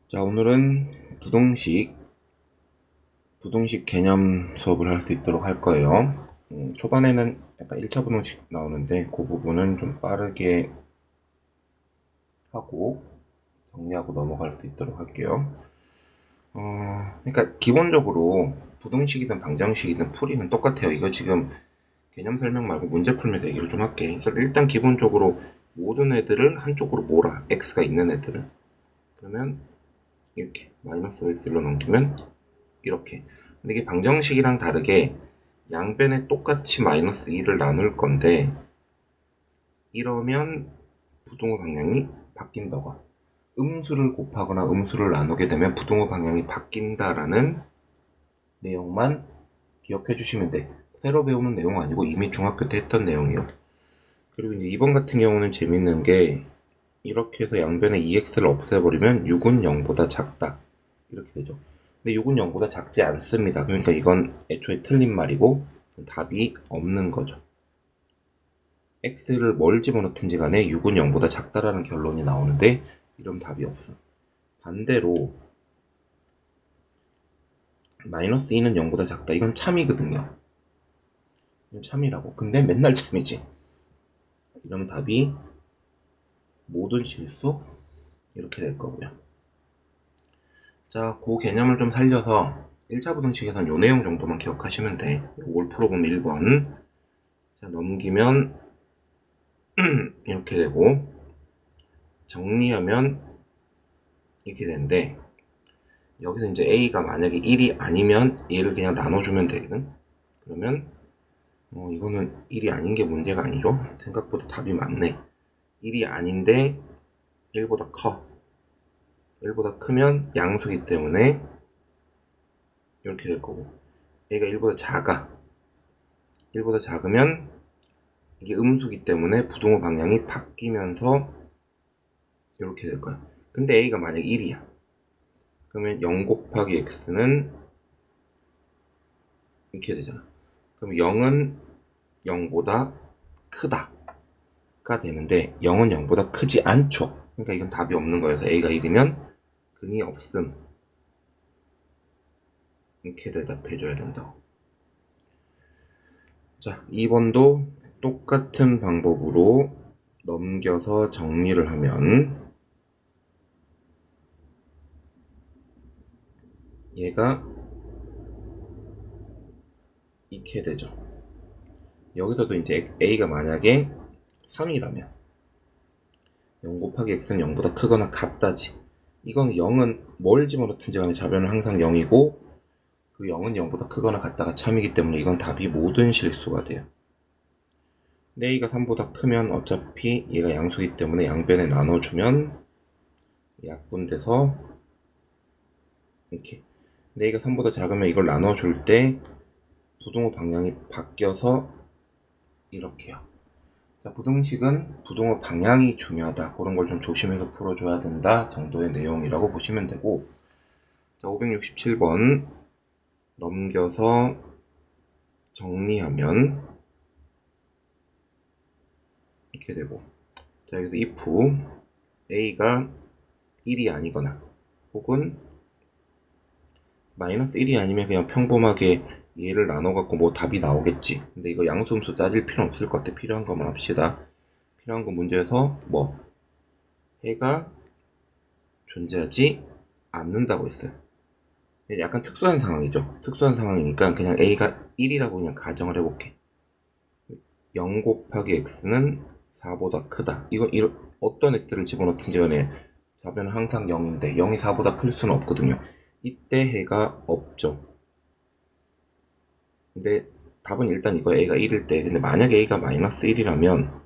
자, 오늘은 부동식 개념 수업을 할 수 있도록 할 거예요. 초반에는 약간 1차 부동식 나오는데 그 부분은 좀 빠르게 하고 정리하고 넘어갈 수 있도록 할게요. 그러니까 기본적으로 부동식이든 방정식이든 풀이는 똑같아요. 이거 지금 개념 설명 말고 문제 풀면서 얘기를 좀 할게. 그러니까 일단 기본적으로 모든 애들을 한쪽으로 몰아. x가 있는 애들은. 그러면 이렇게 마이너스 x로 넘기면 이렇게. 근데 이게 방정식이랑 다르게 양변에 똑같이 마이너스 2를 나눌 건데 이러면 부동호 방향이 바뀐다고. 음수를 곱하거나 음수를 나누게 되면 부동호 방향이 바뀐다라는 내용만 기억해 주시면 돼. 새로 배우는 내용 아니고 이미 중학교 때 했던 내용이요. 그리고 이제 2번 같은 경우는 재밌는 게 이렇게 해서 양변에 2x를 없애버리면 6은 0보다 작다. 이렇게 되죠. 근데 6은 0보다 작지 않습니다. 그러니까 이건 애초에 틀린 말이고 답이 없는 거죠. x를 뭘 집어넣든지 간에 6은 0보다 작다라는 결론이 나오는데 이러면 답이 없어. 반대로 마이너스 2는 0보다 작다. 이건 참이거든요. 이건 참이라고. 근데 맨날 참이지. 이러면 답이 모든 실수 이렇게 될 거고요. 자, 그 개념을 좀 살려서 1차 부등식에선 요 내용 정도만 기억하시면 돼. 요걸 풀어보면 1번. 자, 넘기면 이렇게 되고 정리하면 이렇게 되는데 여기서 이제 a가 만약에 1이 아니면 얘를 그냥 나눠주면 되거든. 그러면 이거는 1이 아닌 게 문제가 아니죠. 생각보다 답이 많네. 1이 아닌데 1보다 커. 1보다 크면 양수기 때문에 이렇게 될 거고 얘가 1보다 작아. 1보다 작으면 이게 음수기 때문에 부동호 방향이 바뀌면서 이렇게 될 거야. 근데 a가 만약 1이야. 그러면 0 곱하기 x는 이렇게 되잖아. 그럼 0은 0보다 크다가 되는데 0은 0보다 크지 않죠. 그러니까 이건 답이 없는 거여서 a가 1이면 근이 없음. 이렇게 대답해줘야 된다고. 자, 2번도 똑같은 방법으로 넘겨서 정리를 하면 얘가 이렇게 되죠. 여기서도 이제 a가 만약에 3이라면 0 곱하기 x는 0보다 크거나 같다지. 이건 0은 뭘 집어넣든지 간에 좌변은 항상 0이고 그 0은 0보다 크거나 같다가 참이기 때문에 이건 답이 모든 실수가 돼요. 근데 a가 3보다 크면 어차피 얘가 양수이기 때문에 양변에 나눠주면 약분돼서 이렇게. 근데 a가 3보다 작으면 이걸 나눠줄 때 부동호 방향이 바뀌어서 이렇게요. 자, 부등식은 부동호 방향이 중요하다. 그런 걸 좀 조심해서 풀어줘야 된다 정도의 내용이라고 보시면 되고. 자, 567번 넘겨서 정리하면 이렇게 되고. 자, 여기서 if a가 1이 아니거나 혹은 마이너스 1이 아니면 그냥 평범하게 얘를 나눠갖고 뭐 답이 나오겠지. 근데 이거 양수음수 따질 필요는 없을 것 같아. 필요한 것만 합시다. 필요한 거 문제에서 뭐 해가 존재하지 않는다고 했어요. 약간 특수한 상황이죠. 특수한 상황이니까 그냥 a가 1이라고 그냥 가정을 해볼게. 0 곱하기 x는 4보다 크다. 이거 어떤 x를 집어넣든지 간에 좌변은 항상 0인데 0이 4보다 클 수는 없거든요. 이때 해가 없죠. 근데 답은 일단 이거 a가 1일 때. 근데 만약에 a가 마이너스 1이라면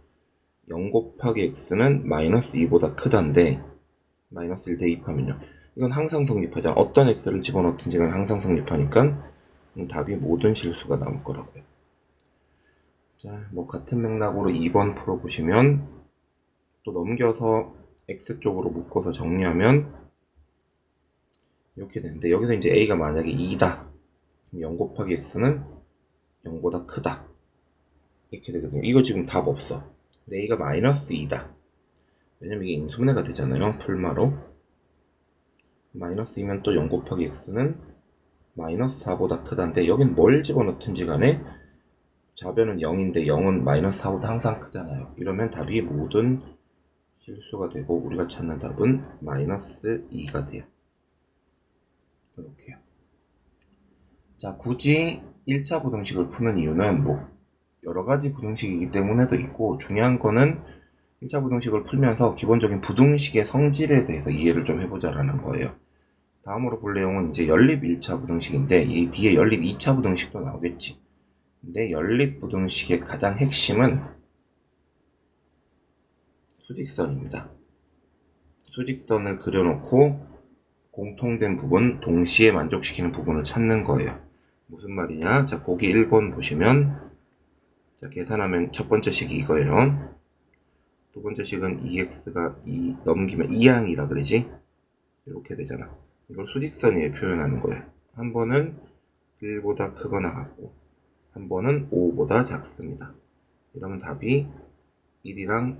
0 곱하기 x는 마이너스 2보다 크다인데 마이너스 1 대입하면요. 이건 항상 성립하자. 어떤 x를 집어넣든지 간 항상 성립하니까 답이 모든 실수가 나올 거라고요. 자, 뭐 같은 맥락으로 2번 풀어보시면 또 넘겨서 x 쪽으로 묶어서 정리하면 이렇게 되는데 여기서 이제 a가 만약에 2다. 0 곱하기 x는 0보다 크다. 이렇게 되거든요. 이거 지금 답 없어. 근데 a가 마이너스 2다. 왜냐면 이게 인수분해가 되잖아요. 풀마로. 마이너스 2면 또 0 곱하기 x는 마이너스 4보다 크다인데 여긴 뭘 집어넣든지 간에 좌변은 0인데 0은 마이너스 4보다 항상 크잖아요. 이러면 답이 모든 실수가 되고 우리가 찾는 답은 마이너스 2가 돼요. 이렇게요. 자, 굳이 1차 부등식을 푸는 이유는 뭐 여러가지 부등식이기 때문에도 있고, 중요한 거는 1차 부등식을 풀면서 기본적인 부등식의 성질에 대해서 이해를 좀 해보자라는 거예요. 다음으로 볼 내용은 이제 연립 1차 부등식인데 이 뒤에 연립 2차 부등식도 나오겠지. 근데 연립 부등식의 가장 핵심은 수직선입니다. 수직선을 그려놓고 공통된 부분, 동시에 만족시키는 부분을 찾는 거예요. 무슨 말이냐? 자, 보기 1번 보시면, 자, 계산하면 첫 번째 식이 이거예요. 두 번째 식은 2x가 2 넘기면 2항이라 그러지? 이렇게 되잖아. 이걸 수직선에 표현하는 거예요. 한 번은 1보다 크거나 같고, 한 번은 5보다 작습니다. 이러면 답이 1이랑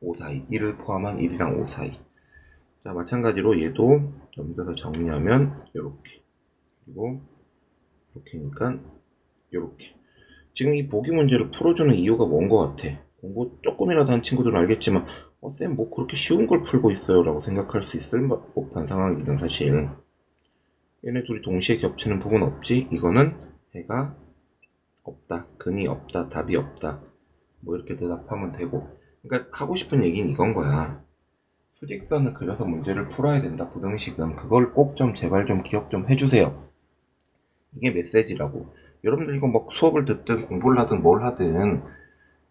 5 사이, 1을 포함한 1이랑 5 사이. 자, 마찬가지로 얘도 넘겨서 정리하면 이렇게, 그리고 이렇게니까 이렇게. 지금 이 보기 문제를 풀어주는 이유가 뭔 것 같아? 공부 조금이라도 한 친구들은 알겠지만 쌤 뭐 그렇게 쉬운 걸 풀고 있어요 라고 생각할 수 있을 법한 상황이든 사실. 얘네 둘이 동시에 겹치는 부분 없지? 이거는 해가 없다, 근이 없다, 답이 없다, 뭐 이렇게 대답하면 되고. 그러니까 하고 싶은 얘기는 이건 거야. 수직선을 그려서 문제를 풀어야 된다, 부등식은. 그걸 꼭 좀 제발 좀 기억 좀 해주세요. 이게 메시지라고. 여러분들 이거 막 수업을 듣든 공부를 하든 뭘 하든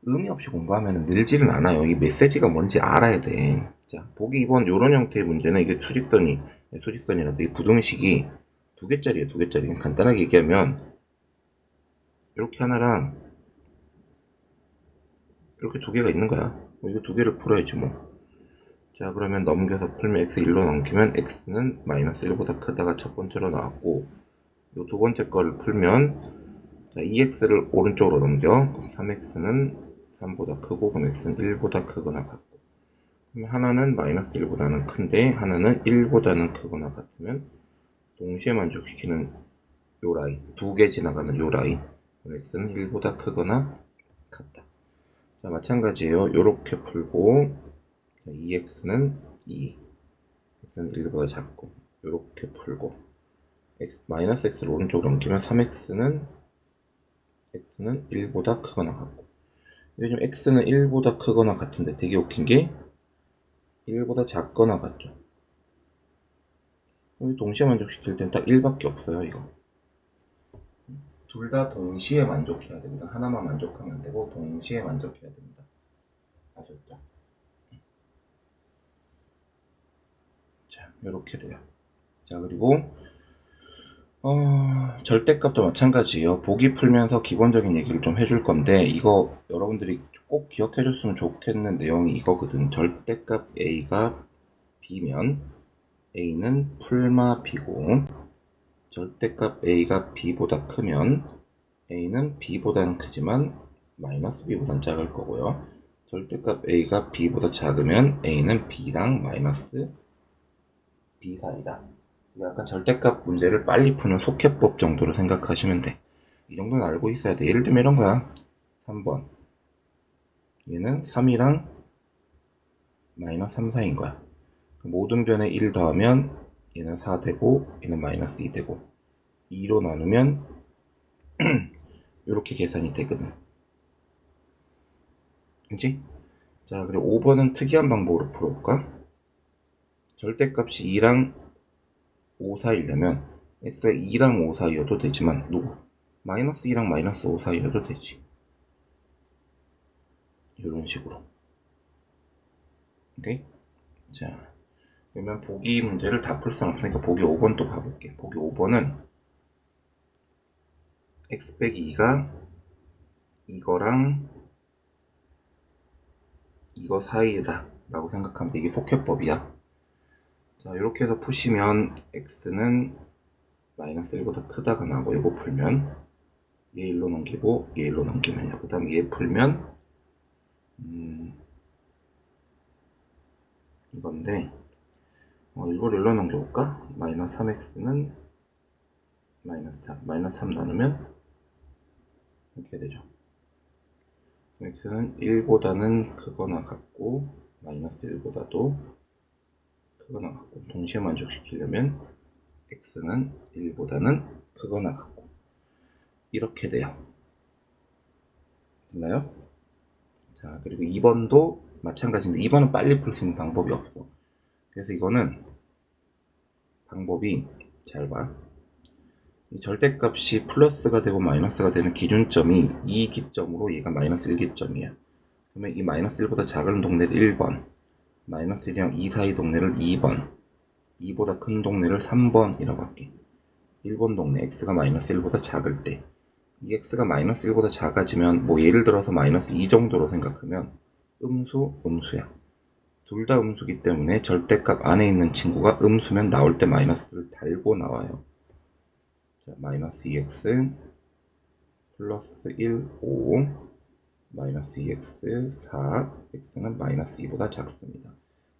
의미 없이 공부하면 늘지는 않아요. 이 메시지가 뭔지 알아야 돼. 자, 보기 2번 요런 형태의 문제는 이게 수직선이라도 이 부등식이 두 개짜리예요, 두 개짜리. 간단하게 얘기하면 이렇게 하나랑 이렇게 두 개가 있는 거야. 이거 두 개를 풀어야지 뭐. 자, 그러면 넘겨서 풀면 x 1로 넘기면 x는 마이너스 1보다 크다가 첫 번째로 나왔고, 요 두 번째 거를 풀면, 자, 2x를 오른쪽으로 넘겨. 그럼 3x는 3보다 크고, 그럼 x는 1보다 크거나 같고. 그럼 하나는 마이너스 1보다는 큰데, 하나는 1보다는 크거나 같으면, 동시에 만족시키는 요 라인, 두 개 지나가는 요 라인. x는 1보다 크거나 같다. 자, 마찬가지예요. 요렇게 풀고, 2x는 2, x는 1보다 작고, 요렇게 풀고, 마이너스 x를 오른쪽으로 넘기면 3x는 1보다 크거나 같고. 요즘 x는 1보다 크거나 같은데 되게 웃긴 게 1보다 작거나 같죠. 동시에 만족시킬 땐 딱 1밖에 없어요, 이거. 둘 다 동시에 만족해야 됩니다. 하나만 만족하면 안 되고 동시에 만족해야 됩니다. 아셨죠? 자, 이렇게 돼요. 자, 그리고 절대값도 마찬가지예요. 보기 풀면서 기본적인 얘기를 좀 해줄 건데, 이거 여러분들이 꼭 기억해줬으면 좋겠는 내용이 이거거든. 절대값 a가 b면 a는 풀마 b고, 절대값 a가 b보다 크면 a는 b보다는 크지만 마이너스 b보다는 작을 거고요. 절대값 a가 b보다 작으면 a는 b랑 마이너스 b 사이다. 약간 절대값 문제를 빨리 푸는 속해법 정도로 생각하시면 돼. 이 정도는 알고 있어야 돼. 예를 들면 이런 거야. 3번. 얘는 3이랑 마이너스 3 사이인 거야. 모든 변에 1 더하면 얘는 4 되고 얘는 마이너스 2 되고 2로 나누면 이렇게 계산이 되거든. 그치? 자, 그리고 5번은 특이한 방법으로 풀어볼까? 절대값이 2랑 5 사이려면 x가 2랑 5 사이여도 되지만 마이너스 2랑 마이너스 5 사이여도 되지. 이런 식으로. 오케이? 자, 그러면 보기 문제를 다 풀 수는 없으니까 보기 5번 또 봐볼게. 보기 5번은 x 빼기 2가 이거랑 이거 사이다 라고 생각하면 돼. 이게 속해법이야. 자, 이렇게 해서 푸시면 x는 마이너스 1보다 크다가 나오고, 이거 풀면 얘 1로 넘기고 얘 1로 넘기면요. 그 다음 얘 풀면 이건데 일부러 일로 넘겨볼까? 마이너스 3x는 마이너스 3, 마이너스 3 나누면 이렇게 되죠. x는 1보다는 크거나 같고 마이너스 1보다도 크거나 같고 동시에 만족시키려면 x는 1보다는 크거나 같고 이렇게 돼요. 됐나요? 자, 그리고 2번도 마찬가지인데 2번은 빨리 풀 수 있는 방법이 없어. 그래서 이거는 방법이 잘 봐. 이 절대값이 플러스가 되고 마이너스가 되는 기준점이 이 기점으로 얘가 마이너스 1기점이야. 그러면 이 마이너스 1보다 작은 동네를 1번, 마이너스 1이랑 2 사이 동네를 2번, 2보다 큰 동네를 3번이라고 할게. 1번 동네 x가 마이너스 1보다 작을 때, 이 x가 마이너스 1보다 작아지면 뭐 예를 들어서 마이너스 2 정도로 생각하면 음수, 음수야. 둘 다 음수기 때문에 절대값 안에 있는 친구가 음수면 나올 때 마이너스를 달고 나와요. 자, 마이너스 2x 플러스 1, 5 마이너스 2x 4 x는 마이너스 2보다 작습니다.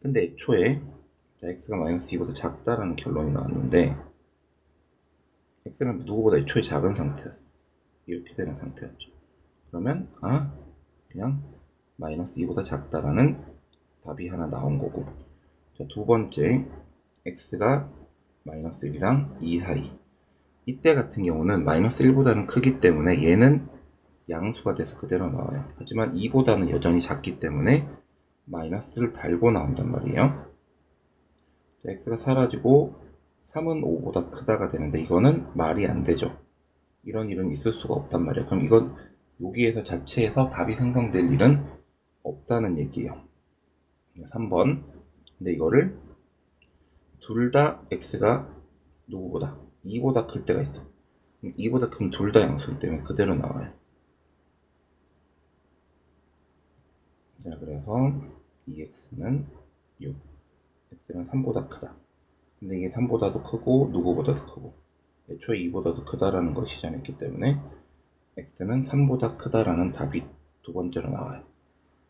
근데 애초에 자, x가 마이너스 2보다 작다라는 결론이 나왔는데 x는 누구보다 애초에 작은 상태였어. 이렇게 되는 상태였죠. 그러면 그냥 마이너스 2보다 작다라는 답이 하나 나온 거고, 자, 두 번째 x가 마이너스 1이랑 2 사이, 이때 같은 경우는 마이너스 1보다는 크기 때문에 얘는 양수가 돼서 그대로 나와요. 하지만 2보다는 여전히 작기 때문에 마이너스를 달고 나온단 말이에요. 자, x가 사라지고 3은 5보다 크다가 되는데 이거는 말이 안 되죠. 이런 일은 있을 수가 없단 말이에요. 그럼 이건 여기에서 자체에서 답이 생성될 일은 없다는 얘기예요. 3번. 근데 이거를 둘 다 x가 누구보다 2보다 클 때가 있어. 2보다 크면 둘 다 양수이기 때문에 그대로 나와요. 자, 그래서 2x는 6, x는 3보다 크다. 근데 이게 3보다도 크고 누구보다도 크고 애초에 2보다도 크다라는 걸 시전했기 때문에 x는 3보다 크다라는 답이 두 번째로 나와요.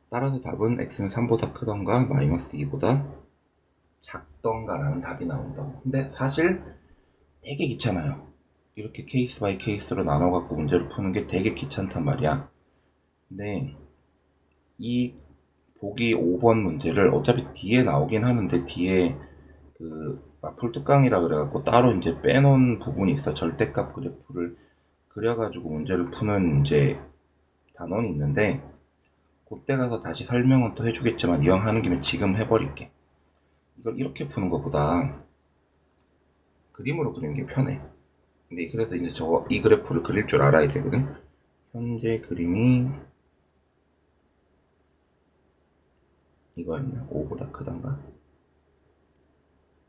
따라서 답은 x는 3보다 크던가 마이너스 2보다 작던가 라는 답이 나온다고. 근데 사실 되게 귀찮아요. 이렇게 케이스 바이 케이스로 나눠갖고 문제를 푸는 게 되게 귀찮단 말이야. 근데 이 보기 5번 문제를 어차피 뒤에 나오긴 하는데 뒤에 그 마플 특강이라 그래갖고 따로 이제 빼놓은 부분이 있어. 절대값 그래프를 그려가지고 문제를 푸는 이제 단원이 있는데 그때 가서 다시 설명은 또 해주겠지만 이왕 하는 김에 지금 해버릴게. 이걸 이렇게 푸는 것보다 그림으로 그리는 게 편해. 근데 그래서 이제 이 그래프를 그릴 줄 알아야 되거든. 현재 그림이 이거였나? 5보다 크단가?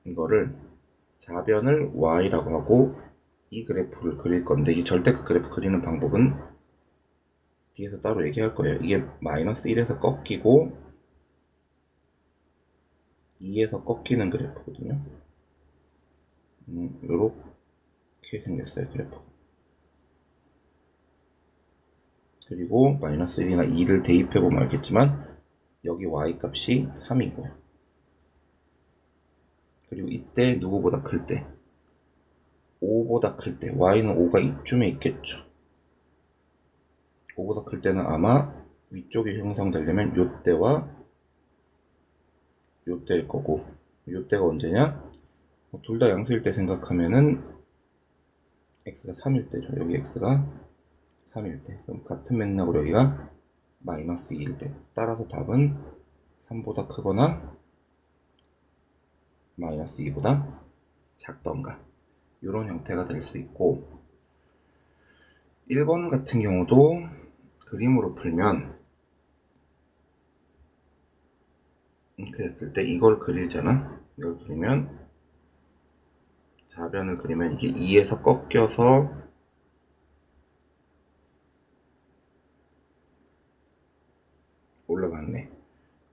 이거를 좌변을 y라고 하고 이 그래프를 그릴 건데 이 절대값 그래프 그리는 방법은 뒤에서 따로 얘기할 거예요. 이게 마이너스 1에서 꺾이고 2에서 꺾이는 그래프거든요. 이렇게 생겼어요, 그래프. 그리고 마이너스 1이나 2를 대입해보면 알겠지만 여기 y 값이 3이고요. 그리고 이때 누구보다 클 때 5보다 클 때 y는 5가 이쯤에 있겠죠. 5보다 클 때는 아마 위쪽이 형성되려면 요때와 요때일 거고 요때가 언제냐? 둘 다 양수일 때 생각하면은 x가 3일 때죠. 여기 x가 3일 때. 그럼 같은 맥락으로 여기가 마이너스 2일 때. 따라서 답은 3보다 크거나 마이너스 2보다 작던가 이런 형태가 될 수 있고 1번 같은 경우도 그림으로 풀면 이렇게 했을 때 이걸 그리잖아. 이걸 그리면 좌변을 그리면 이게 2에서 꺾여서 올라갔네.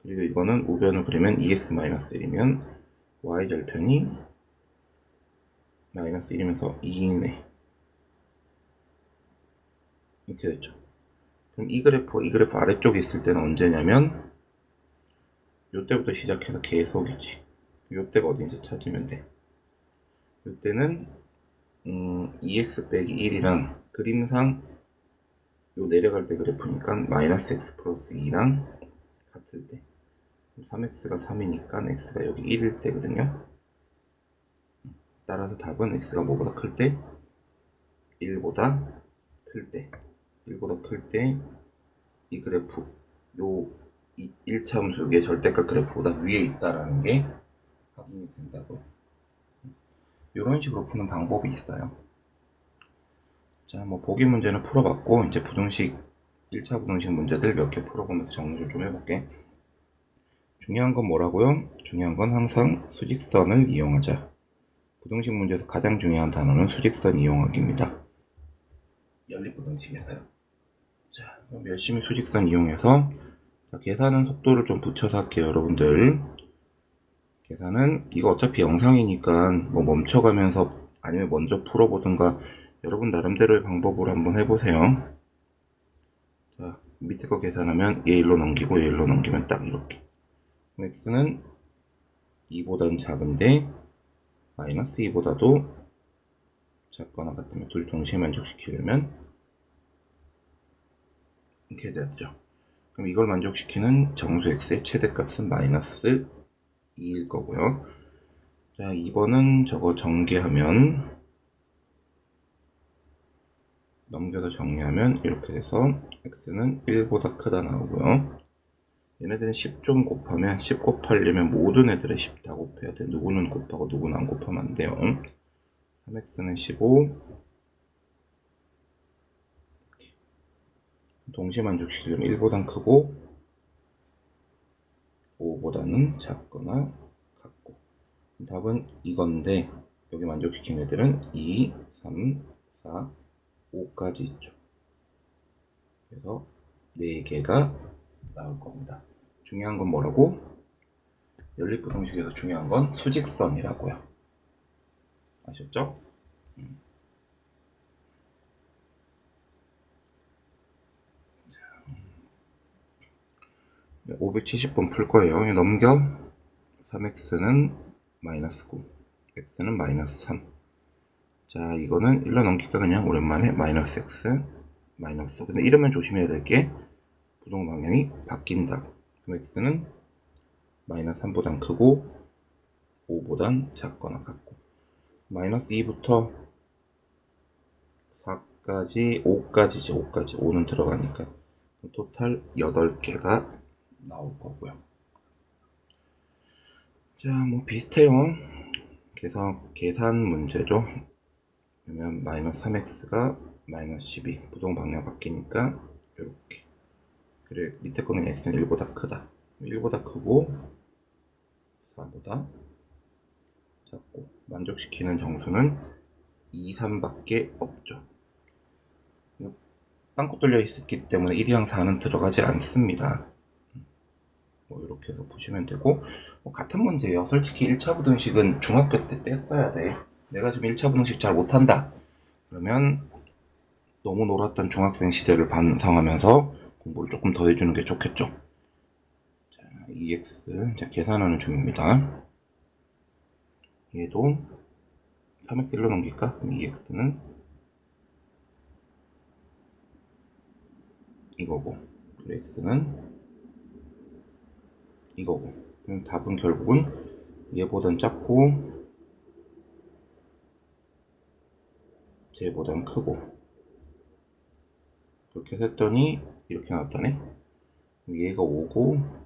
그리고 이거는 우변을 그리면 2x-1이면 y절편이 -1이면서 2이네. 이렇게 됐죠. 그럼 이 그래프 아래쪽에 있을 때는 언제냐면 요때부터 시작해서 계속이지. 요때가 어딘지 찾으면 돼. 요때는 2x 빼기 1이랑 그림상 요 내려갈 때 그래프니까 마이너스 x 플러스 2랑 같을 때 3x가 3이니까 x가 여기 1일 때거든요. 따라서 답은 x가 뭐보다 클 때? 1보다 클 때. 1보다 클 때 이 그래프 요 1차 함수 의 절대값 그래프보다 위에 있다라는 게 확인이 된다고요. 이런 식으로 푸는 방법이 있어요. 자, 뭐 보기 문제는 풀어봤고 이제 부등식 1차 부등식 문제들 몇 개 풀어보면서 정리를 좀 해볼게. 중요한 건 뭐라고요? 중요한 건 항상 수직선을 이용하자. 부등식 문제에서 가장 중요한 단어는 수직선 이용하기입니다. 연립부등식에서요. 자, 그럼 열심히 수직선 이용해서 계산은 속도를 좀 붙여서 할게요, 여러분들. 계산은 이거 어차피 영상이니까 뭐 멈춰가면서 아니면 먼저 풀어보든가 여러분 나름대로의 방법으로 한번 해보세요. 자, 밑에 거 계산하면 얘 1로 넘기고 얘 1로 넘기면 딱 이렇게. x는 2보다는 작은데 마이너스 2보다도 작거나 같으면 둘 동시에 만족시키려면 이렇게 되죠. 그럼 이걸 만족시키는 정수 x의 최대값은 마이너스 2일 거고요. 자, 2번은 저거 전개하면 넘겨서 정리하면 이렇게 돼서 x는 1보다 크다 나오고요. 얘네들은 10 좀 곱하면 10 곱하려면 모든 애들의 10 다 곱해야 돼. 누구는 곱하고 누구는 안 곱하면 안 돼요. 3x는 15 동시에 만족시키려면 1보단 크고 5보다는 작거나 같고 답은 이건데 여기 만족시킨 애들은 2, 3, 4, 5까지 있죠. 그래서 4개가 나올 겁니다. 중요한 건 뭐라고? 연립부등식에서 중요한 건 수직선이라고요. 아셨죠? 570번 풀 거예요. 넘겨 3x는 마이너스 9, x는 마이너스 3. 자, 이거는 1로 넘기니까 그냥 오랜만에 마이너스 x, 마이너스. 근데 이러면 조심해야 될 게 부동 방향이 바뀐다. 그럼 x는 마이너스 3보단 크고 5보단 작거나 같고 마이너스 2부터 4까지 5까지죠. 5까지 5는 들어가니까 토탈 8개가 나올 거고요. 자, 뭐 비슷해요. 그래서 계산 문제죠. 그러면 마이너스 3x가 마이너스 12 부동 방향 바뀌니까 이렇게. 그래 밑에 거는 x는 1보다 크다. 1보다 크고 4보다 작고 만족시키는 정수는 2, 3밖에 없죠. 빵꾸 뚫려 있기 때문에 1이랑 4는 들어가지 않습니다. 뭐 이렇게 해서 보시면 되고 뭐 같은 문제예요. 솔직히 1차 부등식은 중학교 때 뗐어야 돼. 내가 지금 1차 부등식 잘 못한다. 그러면 너무 놀았던 중학생 시절을 반성하면서 공부를 조금 더 해주는 게 좋겠죠. 자, 2x 자, 계산하는 중입니다. 얘도 3x 1로 넘길까? 그럼 2x는 이거고 그리고 x는 이거고 그럼 답은 결국은 얘보단 작고 쟤보단 크고 그렇게 했더니 이렇게 나왔다네. 얘가 5고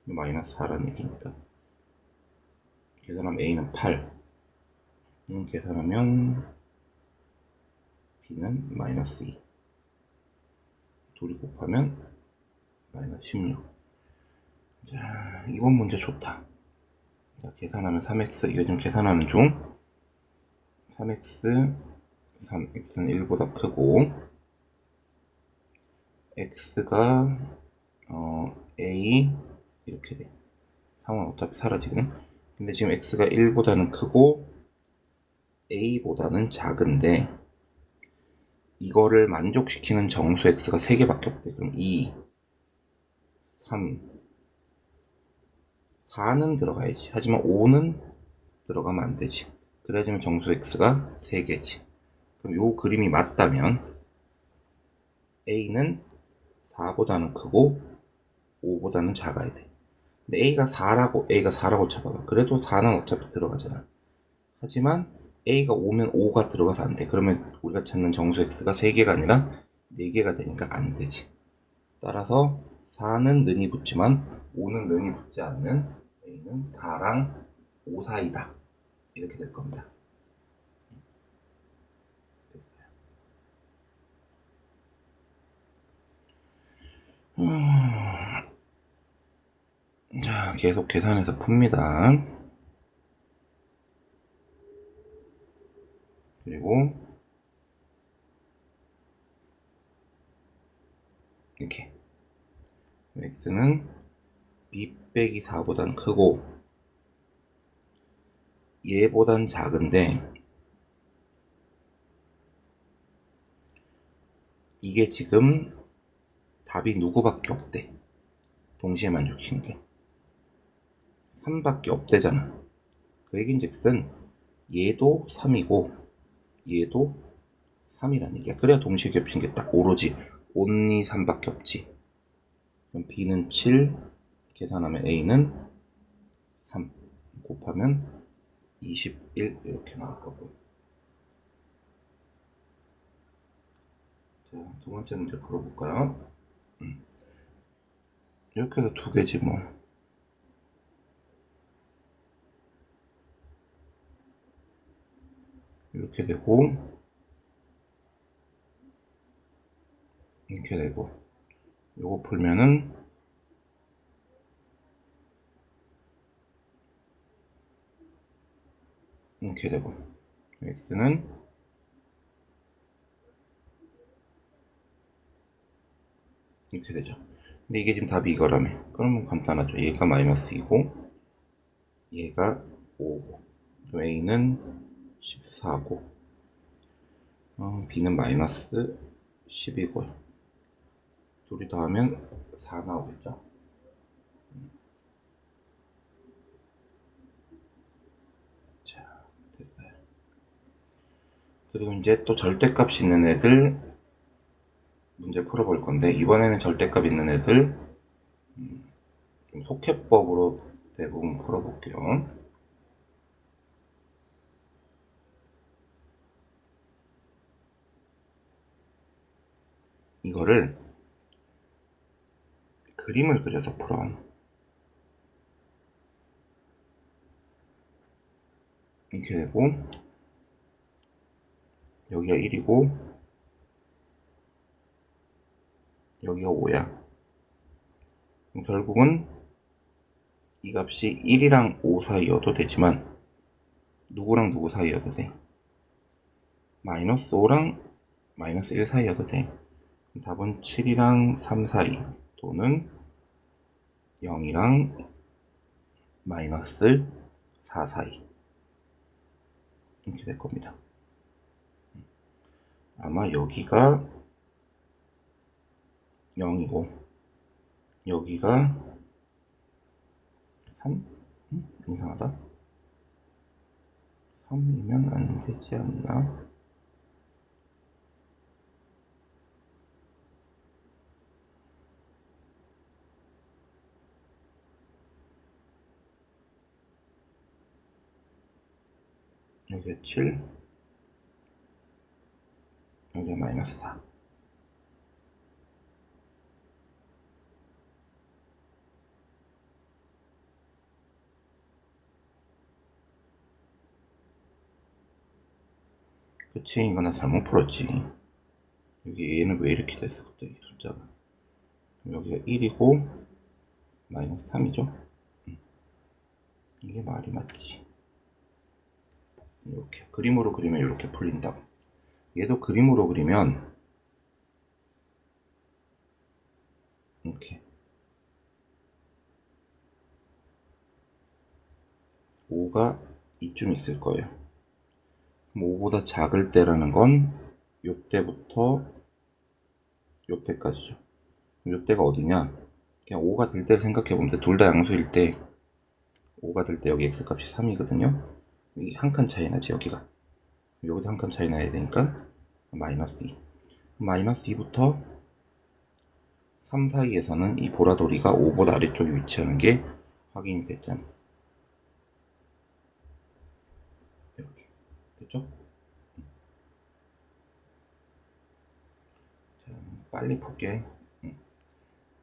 마이너스 4라는 얘기입니다. 계산하면 a는 8 계산하면 b는 마이너스 2 둘이 곱하면 마이너스 16. 자, 이번 문제 좋다. 자, 계산하면 3x 이거 지금 계산하는 중 3x 3x는 1보다 크고 x가 a 이렇게 돼. 3은 어차피 사라지거든. 근데 지금 x가 1보다는 크고 a보다는 작은데 이거를 만족시키는 정수 x가 3개밖에 없대. 그럼 2, 3, 4는 들어가야지. 하지만 5는 들어가면 안 되지. 그래야지만 정수 x가 3개지. 그럼 요 그림이 맞다면 a는 4보다는 크고 5보다는 작아야 돼. 근데 a가 4라고 쳐봐봐. 그래도 4는 어차피 들어가잖아. 하지만 a가 5면 5가 들어가서 안 돼. 그러면 우리가 찾는 정수 x가 3개가 아니라 4개가 되니까 안 되지. 따라서 4는 는이 붙지만 5는 는이 붙지 않는 a는 4랑 5 사이다. 이렇게 될 겁니다. 자, 계속 계산해서 풉니다. 그리고 이렇게 x는 b 빼기 4보단 크고 얘보단 작은데 이게 지금 답이 누구밖에 없대. 동시에 만족시키는 게 3밖에 없대잖아. 그 얘긴즉슨 얘도 3이고 얘도 3이라는 얘기야. 그래야 동시에 겹치는 게 딱 오로지 only 3밖에 없지. 그럼 b는 7 계산하면 a는 3 곱하면 21 이렇게 나올 거고. 자, 두 번째 문제 풀어볼까요? 이렇게 해서 두 개지 뭐. 이렇게 되고 이렇게 되고 요거 풀면은 이렇게 되고 x는 이렇게 되죠. 근데 이게 지금 답이 이거라며. 그러면 간단하죠. 얘가 마이너스 2고 얘가 5고 a는 14고 b는 마이너스 10이고요. 둘이 더하면 4 나오겠죠. 자, 됐어요. 그리고 이제 또 절대값이 있는 애들 문제 풀어볼 건데 이번에는 절대값 있는 애들 좀 속해법으로 대부분 풀어볼게요. 이거를 그림을 그려서 풀어. 이렇게 되고 여기가 1이고 여기가 5야. 결국은 이 값이 1이랑 5 사이여도 되지만 누구랑 누구 사이여도 돼. 마이너스 5랑 마이너스 1 사이여도 돼. 답은 7이랑 3 사이 또는 0이랑 마이너스 4 사이 이렇게 될 겁니다. 아마 여기가 0이고 여기가 3? 이상하다. 3이면 안 되지 않나? 여기가 7, 여기가 마이너스 4. 그치, 이거 나 잘못 풀었지. 여기 얘는 왜 이렇게 됐어, 갑자기 숫자가. 여기가 1이고, 마이너스 3이죠? 이게 말이 맞지. 이렇게. 그림으로 그리면 이렇게 풀린다고. 얘도 그림으로 그리면, 이렇게. 5가 이쯤 있을 거예요. 그럼 5보다 작을 때라는 건 요때부터 요때까지죠. 요때가 어디냐? 그냥 5가 될 때를 생각해보면 돼. 둘 다 양수일 때 5가 될 때 여기 x값이 3이거든요. 여기 한 칸 차이 나지, 여기가. 여기도 한 칸 차이 나야 되니까 마이너스 2. 마이너스 2부터 3 사이에서는 이 보라돌이가 5보다 아래쪽에 위치하는 게 확인이 됐잖아. 이렇게. 됐죠? 자, 빨리 볼게.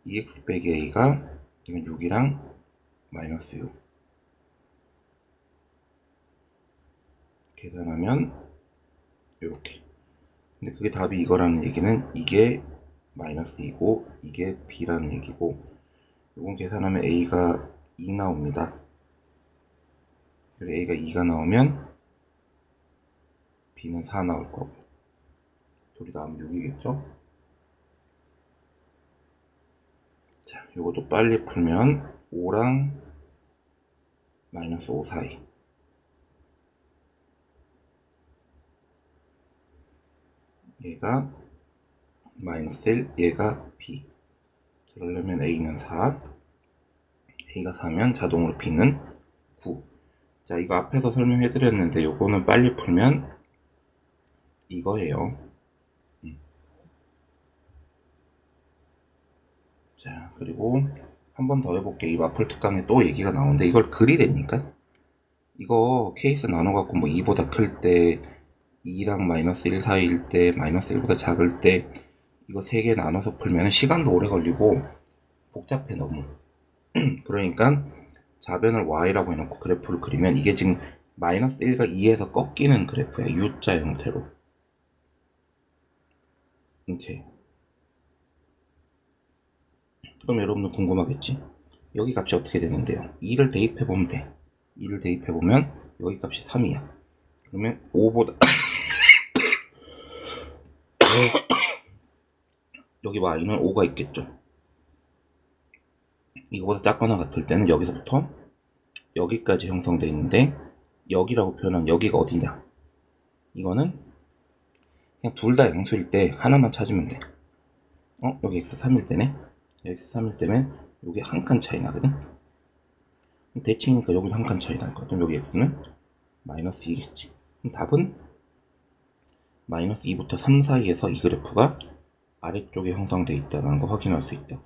2x 빼기 a가 6이랑 마이너스 6. 계산하면 이렇게. 근데 그게 답이 이거라는 얘기는 이게 마이너스 2고 이게 b라는 얘기고, 이건 계산하면 a가 2 나옵니다. 그리고 a가 2가 나오면 b는 4 나올 거고, 둘이 다 하면 6이겠죠? 자, 요것도 빨리 풀면 5랑 마이너스 5 사이. 얘가 마이너스 1, 얘가 b. 그러려면 a는 4, a가 4면 자동으로 b는 9. 자, 이거 앞에서 설명해 드렸는데 요거는 빨리 풀면 이거예요. 자, 그리고 한 번 더 해볼게. 이 마플 특강에 또 얘기가 나오는데 이걸 그리래니까. 이거 케이스 나눠갖고 뭐 2보다 클 때, 2랑 마이너스 1 사이일 때, 마이너스 1보다 작을 때, 이거 3개 나눠서 풀면 시간도 오래 걸리고 복잡해 너무. 그러니까 좌변을 y라고 해놓고 그래프를 그리면 이게 지금 마이너스 1과 2에서 꺾이는 그래프야. U자 형태로. 이렇게. 그럼 여러분들 궁금하겠지? 여기 값이 어떻게 되는데요? 2를 대입해보면 돼. 2를 대입해보면 여기 값이 3이야. 그러면 5보다 여기 y는 5가 있겠죠. 이거보다 작거나 같을 때는 여기서부터 여기까지 형성되어 있는데, 여기라고 표현한 여기가 어디냐? 이거는 그냥 둘 다 양수일 때 하나만 찾으면 돼. 여기 x 3일 때네. x 3일 때면 여기 한 칸 차이 나거든. 대칭이니까 여기도 한 칸 차이 날 거야. 그럼 여기 x는 마이너스 2겠지. 그럼 답은 마이너스 2부터 3 사이에서 이 그래프가 아래쪽에 형성되어 있다는 거 확인할 수 있다.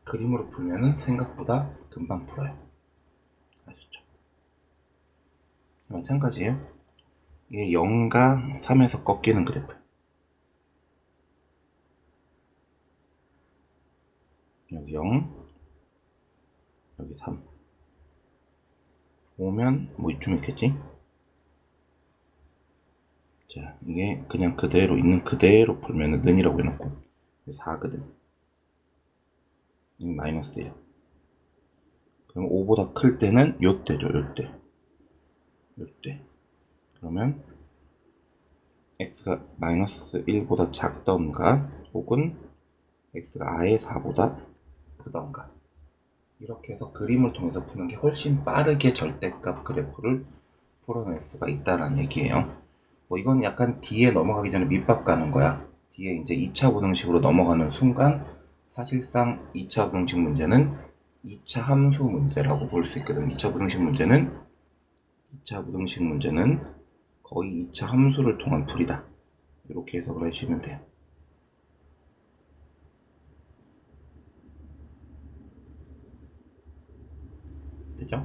그림으로 풀면은 생각보다 금방 풀어요. 아셨죠? 마찬가지예요. 이게 0과 3에서 꺾이는 그래프. 여기 0, 여기 3. 오면 뭐 이쯤 있겠지? 자, 이게 그냥 그대로 있는 그대로 풀면은 는이라고 해놓고 4거든. 이 마이너스 1. 그럼 5보다 클 때는 요때죠, 요때. 요때. 그러면 x가 마이너스 1보다 작던가 혹은 x가 아예 4보다 크던가, 이렇게 해서 그림을 통해서 푸는 게 훨씬 빠르게 절대값 그래프를 풀어낼 수가 있다는 얘기예요. 뭐 이건 약간 뒤에 넘어가기 전에 밑밥 가는 거야. 뒤에 이제 2차 부등식으로 넘어가는 순간 사실상 2차 부등식 문제는 2차 함수 문제라고 볼 수 있거든. 2차 부등식 문제는 거의 2차 함수를 통한 풀이다. 이렇게 해석을 하시면 돼요. 됐죠?